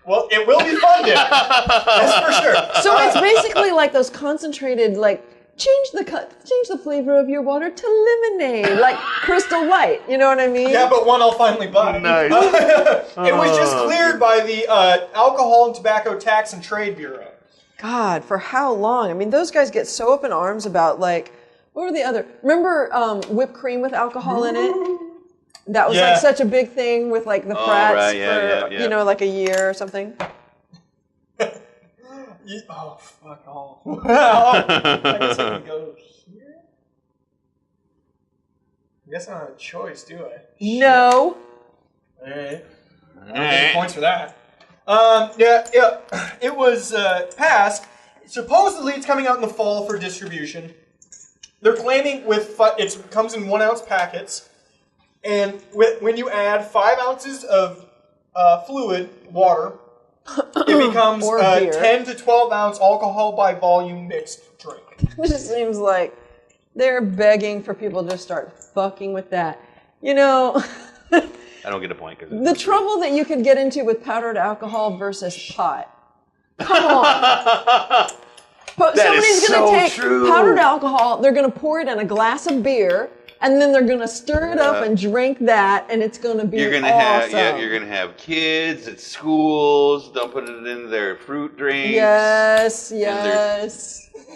well, it will be fun, dip. That's for sure.
So it's basically like those concentrated, like, change the flavor of your water to lemonade, like Crystal Light. You know what I mean?
Yeah, but one I'll finally buy.
Nice.
It was just cleared by the Alcohol and Tobacco Tax and Trade Bureau.
God, for how long? I mean, those guys get so up in arms about, like, what were the other? Remember whipped cream with alcohol in it? That was like such a big thing with like the frats for you know, like a year or something.
Oh, fuck all. I guess I can go here? I guess I don't have a choice, do I?
No.
Alright. I don't get any points for that. Yeah. It was passed. Supposedly it's coming out in the fall for distribution. They're claiming it comes in 1 ounce packets. And when you add 5 ounces of fluid, water, it becomes 10 to 12 ounce alcohol by volume mixed drink.
It just seems like they're begging for people to start fucking with that. You know,
I don't get a point.
the trouble that you could get into with powdered alcohol versus pot. Come on. Somebody's going to take powdered alcohol, they're going to pour it in a glass of beer, and then they're gonna stir it up and drink that, and it's gonna be awesome.
You're gonna have kids at schools. Don't put it in their fruit drinks.
Yes.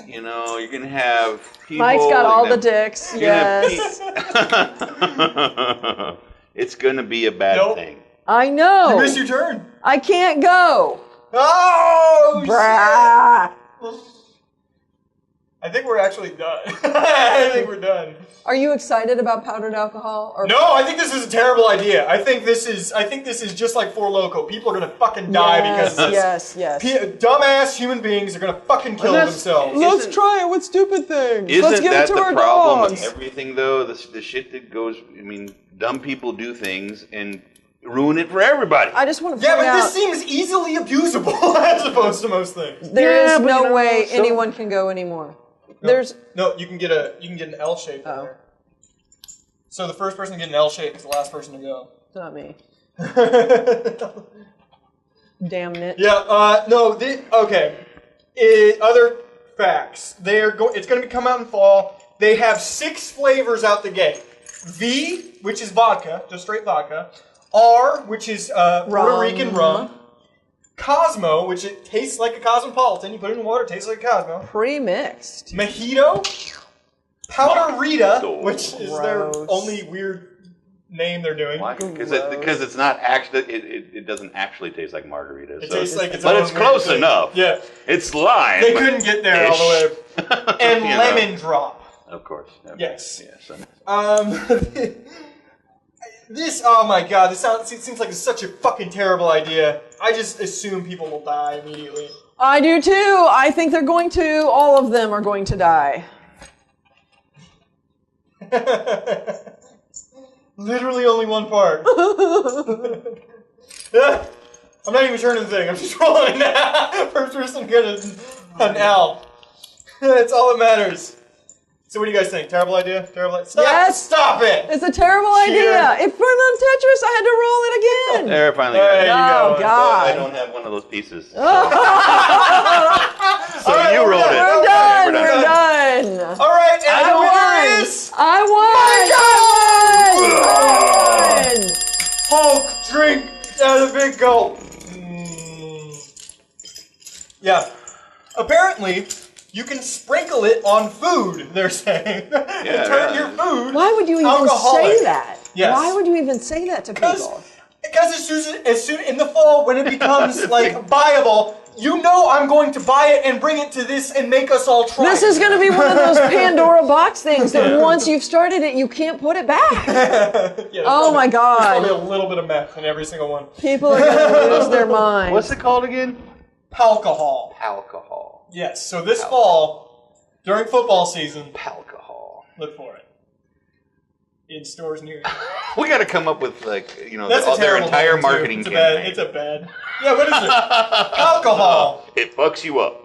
You know, you're gonna have people.
Mike's got all the dicks. Yes.
It's gonna be a bad thing.
I know.
You missed your turn.
I can't go.
Oh,
Brah.
shit. I think we're actually done. I think we're done.
Are you excited about powdered alcohol? Or
No, I think this is a terrible idea. I think this is just like Four Loko. People are gonna fucking die because of this.
Yes.
Dumbass human beings are gonna fucking kill themselves.
Let's try it with stupid things. Let's give it to our
problem
dogs.
with everything, though? The shit that goes. I mean, dumb people do things and ruin it for everybody.
I just want to
Yeah,
point
but
out,
this seems easily abusable as opposed to most things.
there is
but
no
you know,
way anyone can go anymore.
No, you can get an L shape in there. So the first person to get an L shape is the last person to go.
It's not me. Damn it.
Yeah. No. Okay. Other facts. It's going to come out in fall. They have 6 flavors out the gate. V, which is vodka, just straight vodka. R, which is Puerto Rican rum. Cosmo, which it tastes like a cosmopolitan. You put it in water, it tastes like a Cosmo.
Pre-mixed.
Mojito. Powder Rita, which is their only weird name they're doing.
Why? Because it's not actually. It doesn't actually taste like margarita.
It tastes like
but it's close enough.
Yeah.
It's lime.
They couldn't get there all the way. And lemon drop.
Of course. Okay.
Yes.
Yes.
This, oh my god, it seems like it's such a fucking terrible idea. I just assume people will die immediately.
I do too. I think they're going to. All of them are going to die.
Literally only one part. I'm not even turning the thing. I'm just rolling it now. First person get an L. That's all that matters. So what do you guys think? Terrible idea? Terrible idea? Stop it!
It's a terrible idea. It burned on Tetris. I had to roll it again.
There, finally got it.
Oh, God.
I don't have one of those pieces. So,
right,
you rolled it.
We're done. We're done.
All right, and the winner is...
I won!
Hulk, drink out of the big gulp. Yeah. Apparently... You can sprinkle it on food, they're saying. Turn your food
Why would you even
alcoholic.
say that?
Yes.
Why would you even say that to people?
Because as soon in the fall, when it becomes like buyable, you know I'm going to buy it and bring it to this and make us all try.
This is going to be one of those Pandora box things that once you've started it, you can't put it back. Oh my God.
There's probably a little bit of meth in every single one.
People are going to lose their minds.
What's it called again?
Alcohol.
Alcohol.
Yes, so this fall, during football season,
alcohol.
Look for it. In stores near you.
We got to come up with, like,
their
entire marketing campaign.
It's a bad. Yeah, what is it? Alcohol.
It fucks you up.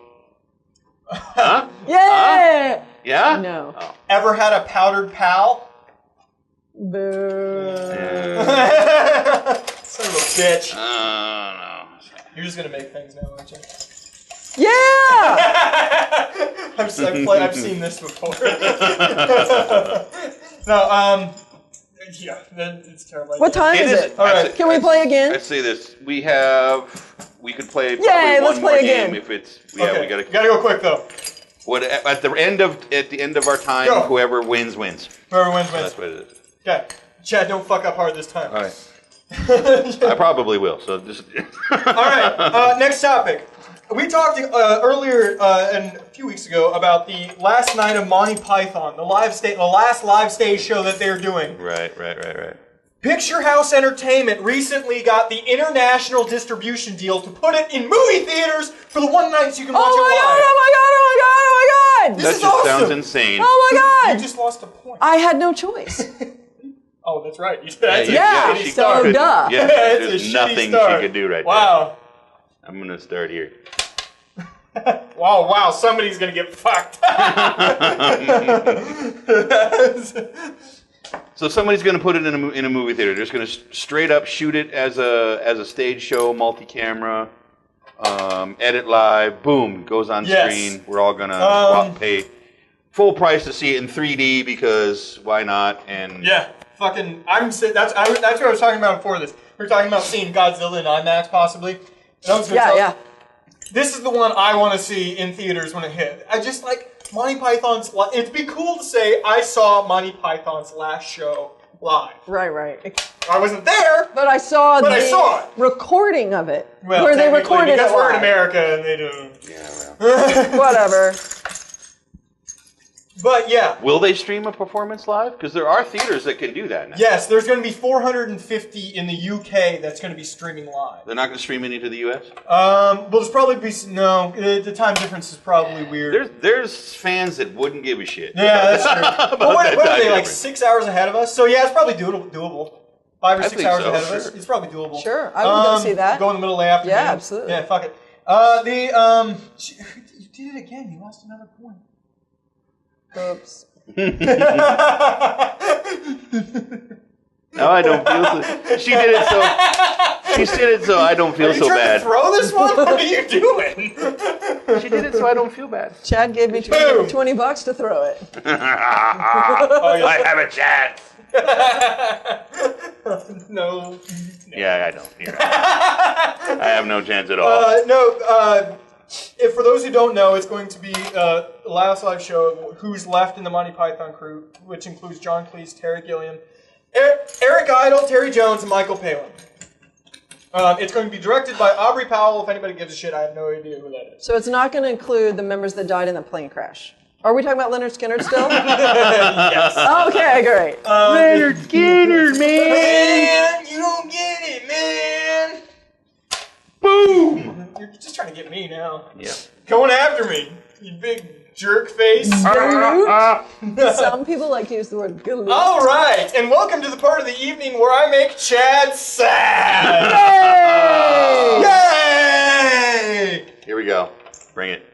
Huh?
Yeah.
Huh? Yeah?
No.
Oh.
Ever had a powdered pal?
Boo.
Son of a bitch.
No.
You're just going to make things now, aren't you?
Yeah!
I've seen this before. Yeah, it's terrible.
What time is it?
All right.
Can we play again?
I'd say this. We could play probably
Yay, let's
one more
play
game
again.
if it's...
Okay.
Yeah, we got to...
Gotta go quick, though.
At the end of our time,
Go.
whoever wins, wins.
Whoever wins, wins.
That's what it is.
Okay. Chad, don't fuck up hard this time.
All right. I probably will, so just...
All right, next topic. We talked earlier and a few weeks ago about the last night of Monty Python, the last live stage show that they're doing.
Right.
Picture House Entertainment recently got the international distribution deal to put it in movie theaters for the one night so you can watch it live.
Oh my God!
This
That
is
just
awesome.
sounds insane.
Oh my God!
You just lost a point.
I had no choice.
Oh, that's right. You
Yeah,
she
so
could.
duh.
Yeah,
It's a
there's
shitty
nothing
start.
she could do right
Wow.
there. I'm going to start here.
Wow, somebody's going to get fucked.
So somebody's going to put it in a movie theater. They're just going to straight up shoot it as a stage show, multi-camera, edit live, boom, goes on screen. We're all going to pay full price to see it in 3D because why not? And
yeah, fucking, that's what I was talking about before this. We were talking about seeing Godzilla in IMAX possibly. And I was gonna tell you, this is the one I want to see in theaters when it hit. I just like Monty Python's. It'd be cool to say I saw Monty Python's last show live.
Right.
I wasn't there,
But I saw
I saw it.
recording of it.
Well,
where they recorded
because
it
we're in
live.
America and they do.
yeah, well.
Whatever.
But yeah.
Will they stream a performance live? Because there are theaters that can do that now.
Yes, there's going to be 450 in the UK that's going to be streaming live.
They're not going to stream any to the US?
Well, there's probably the time difference is probably weird.
There's fans that wouldn't give a shit.
Yeah, that's true. But what are they, like
difference.
6 hours ahead of us? So yeah, it's probably doable. 5 or 6 hours ahead of us.
Sure.
It's probably doable.
Sure, I would go see that.
Go in the middle of the afternoon.
Yeah, absolutely.
Yeah, fuck it. You did it again. You lost another point.
Oops.
No, I don't feel so. She did it so. She did it so I don't feel so bad.
Are you trying to throw this one? What are you doing?
She did it so I don't feel bad.
Chad gave me $20 to throw it.
I have a chance.
No.
Yeah, I don't. You're right. I have no chance at all.
If for those who don't know, it's going to be the last live show of who's left in the Monty Python crew, which includes John Cleese, Terry Gilliam, Eric Idle, Terry Jones, and Michael Palin. It's going to be directed by Aubrey Powell. If anybody gives a shit, I have no idea who that is.
So it's not going to include the members that died in the plane crash. Are we talking about Leonard Skinner still?
Yes.
Okay, great.
Leonard Skinner, man!
You don't get it, man!
Boom!
You're just trying to get me now.
Yeah.
Going after me, you big jerk face.
Some people like to use the word galoot.
All right, and welcome to the part of the evening where I make Chad sad. Yay! Yay!
Here we go. Bring it.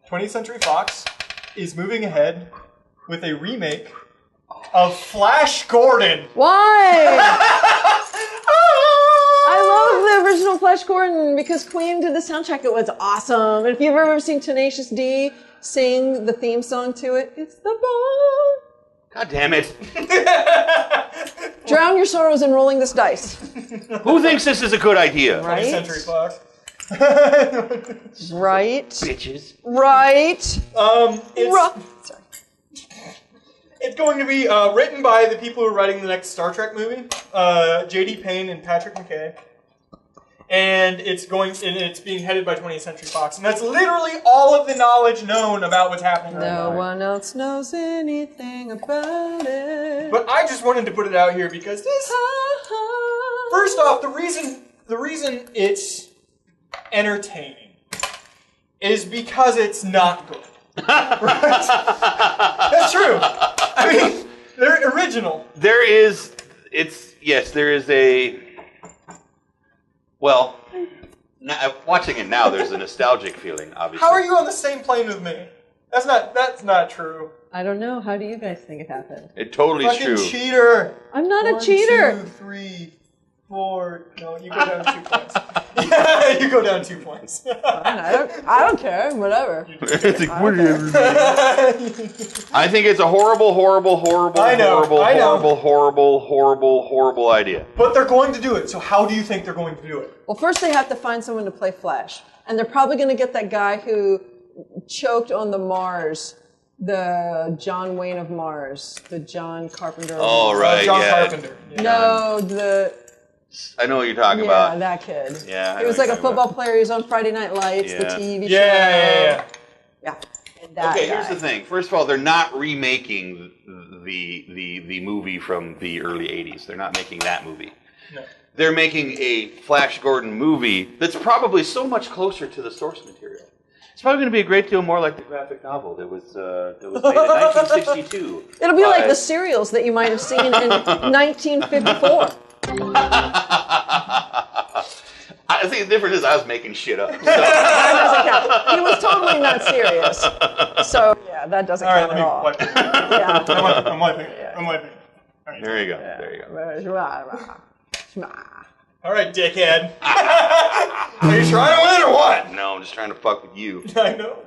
20th Century Fox is moving ahead with a remake of Flash Gordon.
Why? I love the original Flash Gordon because Queen did the soundtrack. It was awesome. And if you've ever seen Tenacious D sing the theme song to it, it's the bomb.
God damn it.
Drown your sorrows in rolling this dice.
Who thinks this is a good idea?
Right?
20th Century Fox.
Right.
Bitches.
Right.
Sorry. It's going to be written by the people who are writing the next Star Trek movie, J.D. Payne and Patrick McKay, and it's being headed by 20th Century Fox, and that's literally all of the knowledge known about what's happening right now.
No one else knows anything about it.
But I just wanted to put it out here because this. First off, the reason it's entertaining is because it's not good. Right? That's true. I mean, they're original.
There is a. Well, watching it now, there's a nostalgic feeling, obviously.
How are you on the same plane with me? That's not true.
I don't know. How do you guys think it happened?
It totally is true.
Fucking cheater.
I'm not a
1,
cheater.
2, 3, 4. No, you go down 2 points. Yeah, you go down 2 points.
I don't care. Whatever.
It's like, whatever. I think it's a horrible idea.
But they're going to do it. So how do you think they're going to do it?
Well, first they have to find someone to play Flash. And they're probably going to get that guy who choked on the Mars, the John Wayne of Mars, the John Carpenter of
Oh,
Mars.
right,
John
yeah.
Carpenter. Yeah.
No,
I know what you're talking
yeah,
about.
that kid.
Yeah, I
He
know
was
what
like a
you're talking
football
about.
player. He was on Friday Night Lights, the
Yeah.
TV show.
Yeah.
Yeah. And that
Okay,
guy.
here's the thing. First of all, they're not remaking the movie from the early 80s. They're not making that movie.
No.
They're making a Flash Gordon movie that's probably so much closer to the source material. It's probably going to be a great deal more like the graphic novel that was made in 1962.
It'll be like the serials that you might have seen in 1954.
I think the difference is I was making shit up. So.
That doesn't count. He was totally not serious. So, yeah, that doesn't
All right,
count
let
at
me
all.
wipe.
Yeah.
I'm wiping. I'm wiping. All right.
There you go. There you go.
All right, dickhead. Are you trying to win or what?
No, I'm just trying to fuck with you.
I know.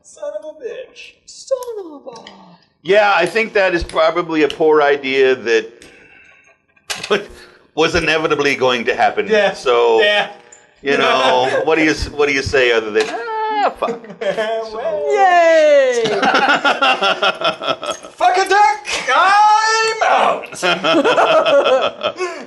Son of a bitch.
Son of a ball.
Yeah, I think that is probably a poor idea that was inevitably going to happen.
Yeah.
So,
Yeah.
you know, what do you say other than fuck?
Yay!
Fuck a duck! I'm out!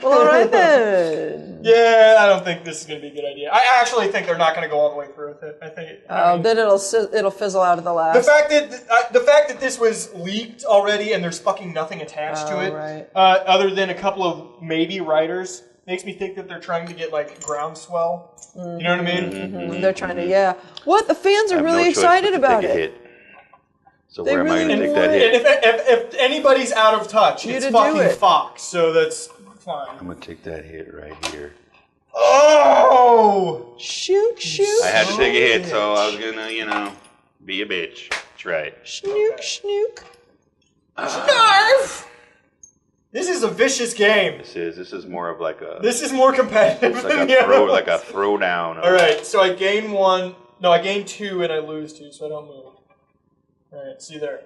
Well, all right then.
Yeah, I don't think this is going to be a good idea. I actually think they're not going to go all the way through with it. I think.
Then it'll fizzle out at the last.
The fact that this was leaked already and there's fucking nothing attached to it,
right.
other than a couple of maybe writers, makes me think that they're trying to get like groundswell. You know what I mean?
Mm-hmm. They're trying to, yeah. What? The fans are
I have
really
no choice
excited
but to
about
take a
it.
hit. So
They
where am I
really
going to take
want
that
And
hit?
if anybody's out of touch,
You
it's
to do
fucking
it.
Fox. So that's fine.
I'm going to take that hit right here.
Oh!
Shoot.
I had to take a hit, so I was going to, be a bitch. That's right.
Schnook, schnook.
Snarf! This is a vicious game.
This is more of like a.
This is more competitive than the other
like a throwdown.
All right, so I gain 1. No, I gain 2 and I lose 2, so I don't move. All right, see there.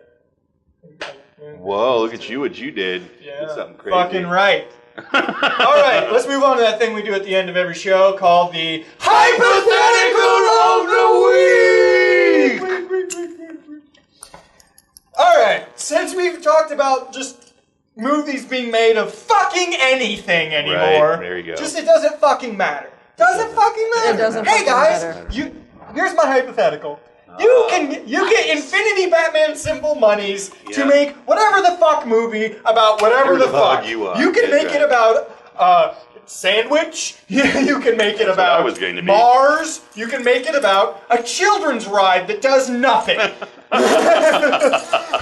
Whoa! Look at you! What you did?
Yeah,
Did something crazy.
fucking right. All right, let's move on to that thing we do at the end of every show called the
Hypothetical of the Week.
All right, since we've talked about just movies being made of fucking anything anymore,
Right, there you go.
Just it doesn't fucking matter. Doesn't fucking matter.
It doesn't
hey
fucking
guys,
matter.
here's my hypothetical. You get Infinity Batman symbol monies to make whatever the fuck movie about whatever the fuck
you want.
You can make it about sandwich. You can make it about
I was going to be.
Mars. You can make it about a children's ride that does nothing.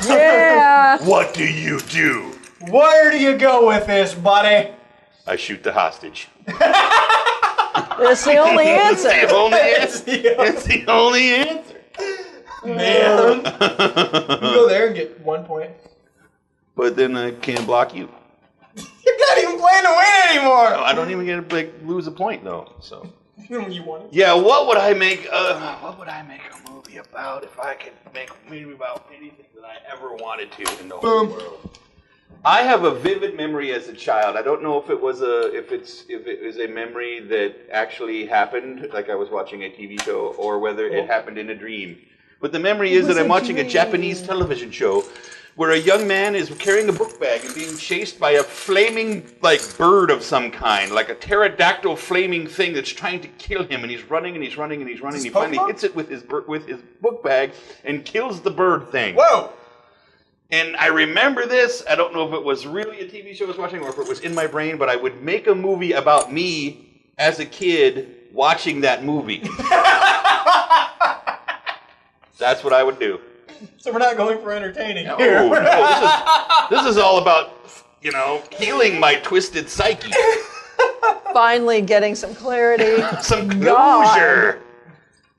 Yeah.
What do you do?
Where do you go with this, buddy?
I shoot the hostage.
That's the only answer.
It's the only answer. It's the only answer.
Man. You go there and get 1 point.
But then I can't block you.
You're not even playing to win anymore.
I don't even get to lose a point though. So.
You won it.
Yeah, what would I make? What would I make a movie about if I could make a movie about anything that I ever wanted to in the whole world? I have a vivid memory as a child. I don't know if it was if it was a memory that actually happened, like I was watching a TV show, or whether it happened in a dream. But the memory is that I'm watching a Japanese television show where a young man is carrying a book bag and being chased by a flaming bird of some kind, like a pterodactyl flaming thing that's trying to kill him, and he's running and he's running and he's running. And he finally hits it with his book bag and kills the bird thing.
Whoa!
And I remember this. I don't know if it was really a TV show I was watching or if it was in my brain, but I would make a movie about me as a kid watching that movie. That's what I would do.
So we're not going for entertaining
No,
here.
this is all about, healing my twisted psyche.
Finally getting some clarity.
Some closure.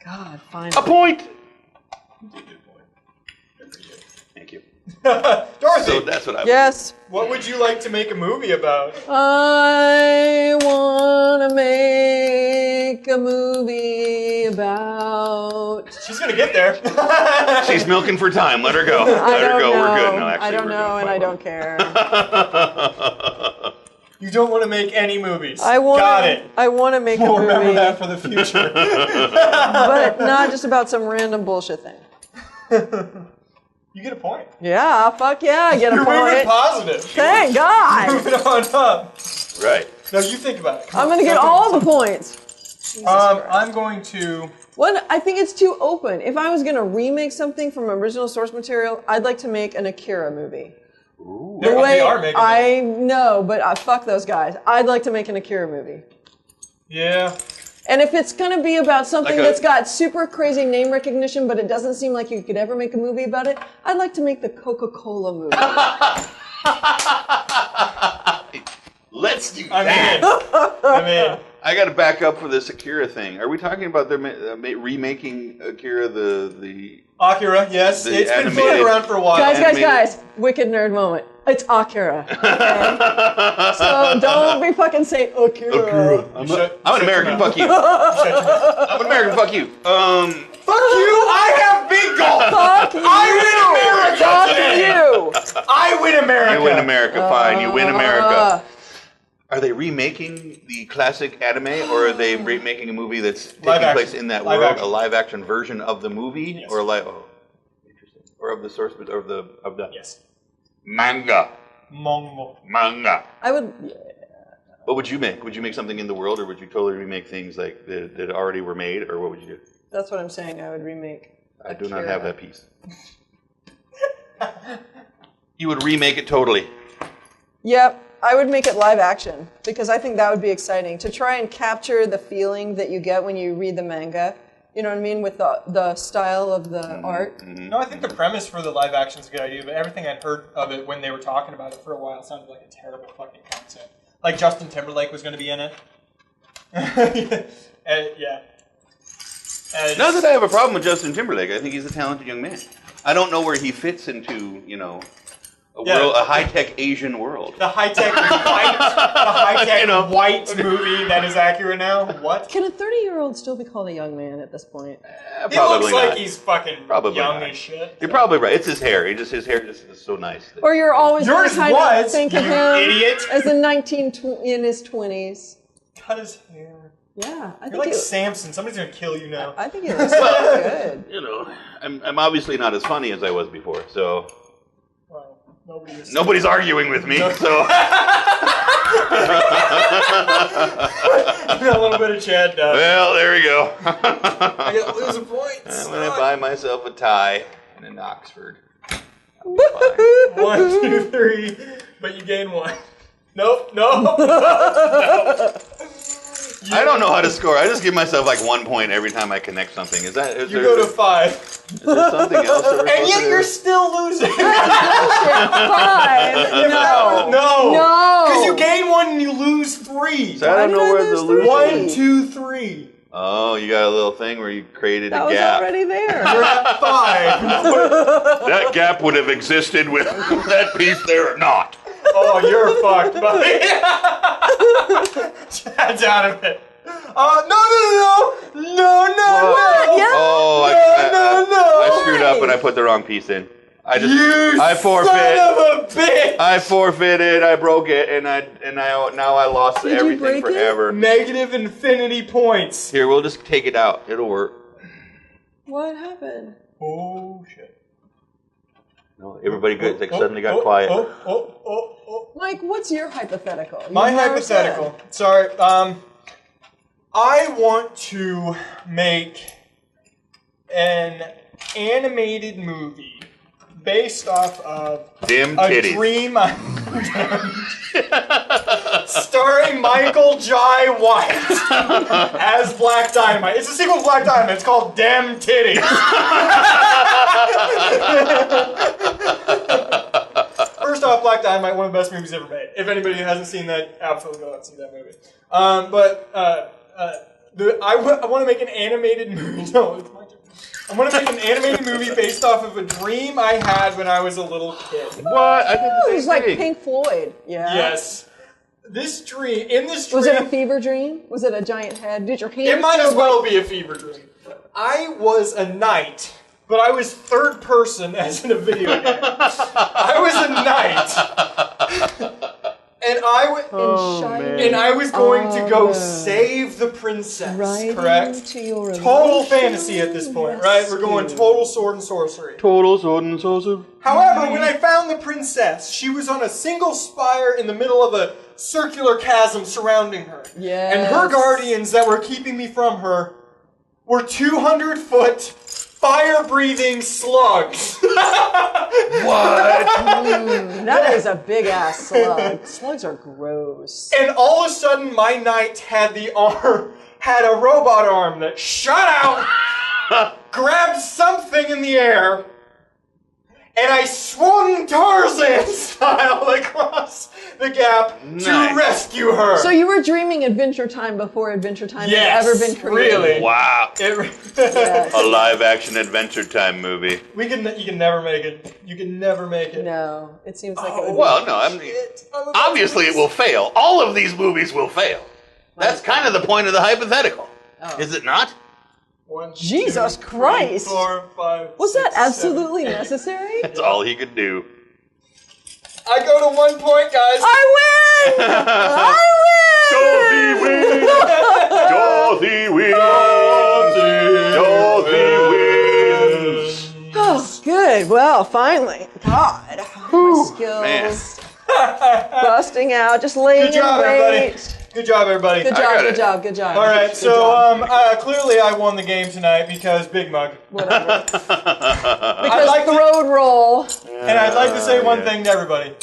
God, finally.
A point. Thank you.
Dorothy,
So that's what I would
Yes.
what would you like to make a movie about?
I want to make a movie about...
She's gonna get there.
She's milking for time. Let her go. Let her go. We're good. No, actually,
I don't
we're
know,
doing
and
quite
I
well.
don't care.
You don't want to make any movies.
Got
it.
I want to make a
We'll
movie,
remember that for the future.
but not just about some random bullshit thing.
You get a point.
Yeah, fuck yeah, I get a
You're moving
point.
positive.
Thank God.
Moving on up.
Right.
Now you think about it.
I'm going to get all the points. Jesus Christ.
I'm going to.
Well, I think it's too open. If I was going to remake something from original source material, I'd like to make an Akira movie.
Ooh.
The way
they are making
I know, but fuck those guys. I'd like to make an Akira movie.
Yeah.
And if it's going to be about something
Like a-
that's got super crazy name recognition, but it doesn't seem like you could ever make a movie about it, I'd like to make the Coca-Cola movie.
Let's do
I'm
that.
in. I'm in.
I got to back up for this Akira thing. Are we talking about they're remaking Akira the?
Akira, yes.
The
It's been
animated-
floating around for a while.
Guys, wicked nerd moment. It's Akira. Okay? So don't be fucking saying Akira.
I'm an American. Fuck you. I'm an American. Fuck you.
Fuck you! I have big goals!
Fuck you.
I win America!
Fuck you.
I win America!
You win America. Fine. You win America. Are they remaking the classic anime, or are they remaking a movie that's taking place in that world, a live-action version of the movie,
Yes.
or interesting, or of the source, or of the
Yes.
manga?
Manga.
I would.
What would you make? Would you make something in the world, or would you totally remake things like that already were made, or what would you do?
That's what I'm saying. I would remake.
I do not
Akira.
have that piece. You would remake it totally.
Yep. I would make it live action because I think that would be exciting to try and capture the feeling that you get when you read the manga. You know what I mean? With the style of the art.
No, I think the premise for the live action is a good idea, but everything I'd heard of it when they were talking about it for a while sounded like a terrible fucking concept. Like Justin Timberlake was going to be in it. Yeah.
Not that I have a problem with Justin Timberlake. I think he's a talented young man. I don't know where he fits into, a high-tech Asian world.
The high-tech white movie that is accurate now. What?
Can a 30-year-old still be called a young man at this point?
He looks like he's fucking young as shit.
You're probably right. It's his hair. His hair just is so nice.
Or you're always going to kind of think of him
idiot.
as in his 20s.
Cut his hair.
Yeah, I think
you're like Samson. Somebody's gonna kill you now.
I think he looks good.
I'm obviously not as funny as I was before, so.
Well,
nobody's arguing with me, so.
A little bit of Chad does.
Well, there we go.
I gotta lose a point.
I'm gonna buy myself a tie and an Oxford.
1, 2, 3, but you gain 1. Nope, no.
I don't know how to score. I just give myself like 1 point every time I connect something. You
go to 5.
Is there something else?
And yet you're still losing.
5.
No. Because you gain 1 and you lose 3.
So I don't know where the losing.
1, 2, 3.
Oh, you got a little thing where you created a gap.
That was already there.
You're at 5.
That gap would have existed with that piece there or not.
Oh, you're fucked, buddy. Chad's out of it. No.
Yeah.
Oh,
no.
I screwed up and I put the wrong piece in. I forfeit.
Son of a bitch.
I forfeited. I broke it, and now I lost everything forever.
Negative infinity points.
Here, we'll just take it out. It'll work.
What happened?
Oh shit.
No, everybody suddenly got quiet.
Mike, what's your hypothetical?
My hypothetical. Sorry. I want to make an animated movie based off of
Dim
a
titties.
dream starring Michael Jai White as Black Dynamite. It's a sequel to Black Dynamite. It's called Damn Titties. First off, Black Dynamite, one of the best movies ever made. If anybody hasn't seen that, absolutely go out and see that movie. I want to make an animated movie. No, it's my turn. I want to make an animated movie based off of a dream I had when I was a little kid.
What? I did the same
It was like
thing.
Pink Floyd. Yeah.
Yes. In this dream...
Was it a fever dream? Was it a giant head? Did your hands...
It might as well be a fever dream. I was a knight, but I was third person as in a video game. I was a knight. And I was going to go save the princess, correct? Total fantasy at this point, right? We're going total sword and sorcery.
Total sword and sorcery.
However, when I found the princess, she was on a single spire in the middle of a circular chasm surrounding her.
Yes.
And her guardians that were keeping me from her were 200-foot fire-breathing slugs.
What?
That is a big-ass slug. Slugs are gross.
And all of a sudden, my knight had a robot arm that shot out, grabbed something in the air, and I swung Tarzan style across the gap to rescue her.
So you were dreaming Adventure Time before Adventure Time had ever been created.
Really?
Wow.
Yes.
A live-action Adventure Time movie.
You can never make it. You can never make it.
No, it seems like it would
Well, no, obviously it will fail. All of these movies will fail. That's kind of the point of the hypothetical. Is it not?
1,
Jesus
2,
Christ.
3, 4, 5,
Was
6,
that absolutely
7.
necessary?
That's all he could do.
I go to 1 point, guys.
I win! I win!
Dorothy wins! Dorothy wins!
Oh, good. Well, finally. God. My skills. Busting out, just laying
Good job,
in wait.
everybody. Good job, everybody.
Good job, good job, good job.
All right,
Good
so
job.
clearly I won the game tonight because Big Mug.
Whatever. Because the road roll.
And I'd like to say one thing to everybody.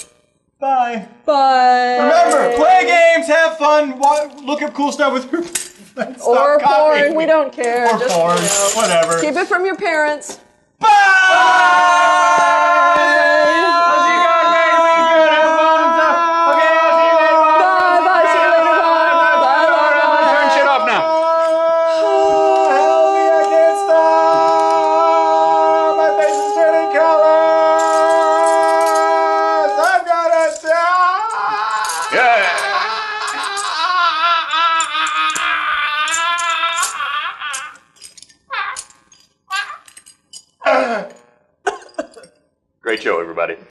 Bye.
Bye.
Remember, play games, have fun, look up cool stuff with
or porn, we don't care.
Or
just,
porn, whatever.
Keep it from your parents.
Bye!
Great show, everybody.